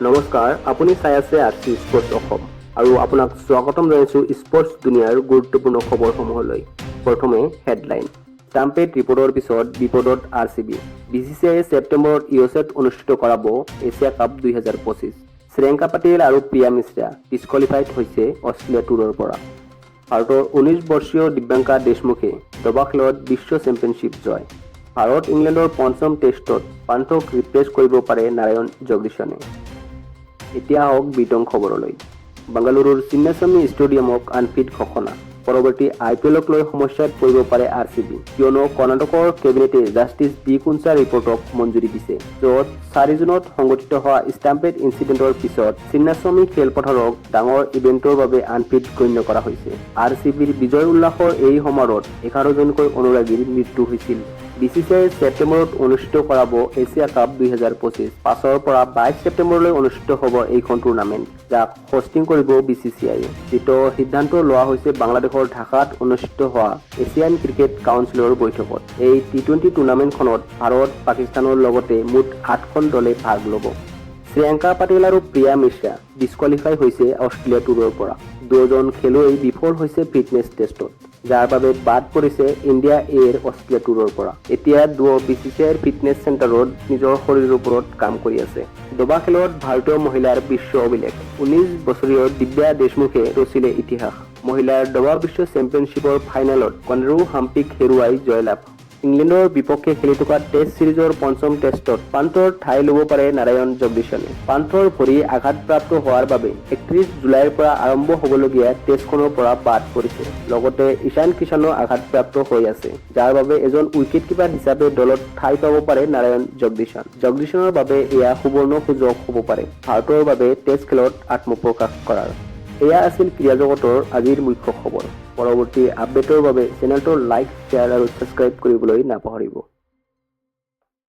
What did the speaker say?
নমস্কাৰ, আপুনি চাই আছে আৰচি স্পৰ্টছ অসম আৰু আপোনাক স্বাগতম জনাইছোঁ স্পৰ্টছ দুনিয়াৰ গুৰুত্বপূৰ্ণ খবৰসমূহলৈ। প্ৰথমে হেডলাইন। ষ্টাম্পেড ৰিপৰ্টৰ পিছত বিপদত আৰচিবি। BCCI ছেপ্টেম্বৰত ইউএছত অনুষ্ঠিত কৰাব এছিয়া কাপ 2025। শ্ৰেয়ংকা পাটিল আৰু প্ৰিয়া মিশ্ৰা ডিছকোৱালিফাইড হৈছে অষ্ট্ৰেলিয়া টুৰৰ পৰা। ভাৰতৰ 19 বৰ্ষীয় দিব্যাংকা দেশমুখে দবা খেলত বিশ্ব চেম্পিয়নশ্বিপ জয়। ভাৰত ইংলেণ্ডৰ পঞ্চম টেষ্টত পান্থক ৰিপ্লেচ কৰিব পাৰে নাৰায়ণ জগদীশনে। এতিয়া হওক বিতং খবৰলৈ। বাংগালুৰুৰ চিন্নাস্বামী ষ্টেডিয়ামক আনফিট ঘোষণা। পৰৱৰ্তী IPLক লৈ সমস্যাত পৰিব পাৰে আৰচিবি, কিয়নো কৰ্ণাটকৰ কেবিনেটে জাষ্টিছ বি কুঞ্চাৰ ৰিপৰ্টক মঞ্জুৰি দিছে, য'ত 4 জুনত সংঘটিত হোৱা ষ্টাম্পেড ইনচিডেণ্টৰ পিছত চিন্নাস্বামী খেলপথাৰক ডাঙৰ ইভেণ্টৰ বাবে আনফিট গণ্য কৰা হৈছে। আৰচিবিৰ বিজয় উল্লাসৰ এই সমাৰোহত 11 জনকৈ অনুৰাগীৰ মৃত্যু হৈছিল। BCCI ছেপ্টেম্বৰত অনুষ্ঠিত কৰাব এছিয়া কাপ 2025। 5 পৰা 22 ছেপ্টেম্বৰলৈ অনুষ্ঠিত হ'ব এইখন টুৰ্ণামেণ্ট, যাক হোষ্টিং কৰিব BCCI। যিটো সিদ্ধান্ত লোৱা হৈছে বাংলাদেশৰ ঢাকাত অনুষ্ঠিত হোৱা এছিয়ান ক্ৰিকেট কাউন্সিলৰ বৈঠকত। এই T20 টুৰ্ণামেণ্টখনত ভাৰত, পাকিস্তানৰ লগতে মুঠ 8খন দলে ভাগ ল'ব। শ্ৰেয়ংকা পাটিল আৰু প্ৰিয়া মিশ্ৰা ডিছকোৱালিফাই হৈছে অষ্ট্ৰেলিয়া টুৰৰ পৰা। দুজন খেলুৱৈ বিফল হৈছে ফিটনেছ টেষ্টত, যাৰ বাবে বাদ পৰিছে ইণ্ডিয়া এৰ অষ্ট্ৰেলিয়া টুৰৰ পৰা। এতিয়া দুয়ো BCCIৰ ফিটনেছ চেণ্টাৰত নিজৰ শৰীৰৰ ওপৰত কাম কৰি আছে। দবা খেলত ভাৰতীয় মহিলাৰ বিশ্ব অভিলেখ। 19 বছৰীয় দিব্যা দেশমুখে ৰচিলে ইতিহাস। মহিলাৰ দবা বিশ্ব চেম্পিয়নশ্বিপৰ ফাইনেলত কনৰু হাম্পিক হেৰুৱাই জয়লাভ। ইংলেণ্ডৰ বিপক্ষে খেলি থকা টেষ্ট সিৰিজৰ পঞ্চম টেষ্টত পান্থৰ ঠাই ল'ব পাৰে নাৰায়ণ জগদীশনে। পান্থৰ ভৰি আঘাতপ্ৰাপ্ত হোৱাৰ বাবে 31 জুলাইৰ পৰা আৰম্ভ হ'বলগীয়া টেষ্টখনৰ পৰা বাদ পৰিছে। লগতে ঈশান কিষাণো আঘাতপ্ৰাপ্ত হৈ আছে, যাৰ বাবে এজন উইকেট কিপাৰ হিচাপে দলত ঠাই পাব পাৰে নাৰায়ণ জগদীশন। জগদীশনৰ বাবে এয়া সুবৰ্ণ সুযোগ হ'ব পাৰে ভাৰতৰ বাবে টেষ্ট খেলত আত্মপ্ৰকাশ কৰাৰ। এয়া আছিল ক্ৰীড়া জগতৰ আজিৰ মুখ্য খবৰ। পৰৱৰ্তী আপডেটৰ বাবে চেনেলটো লাইক, শ্বেয়াৰ আৰু ছাবস্ক্ৰাইব কৰিবলৈ নাপাহৰিব।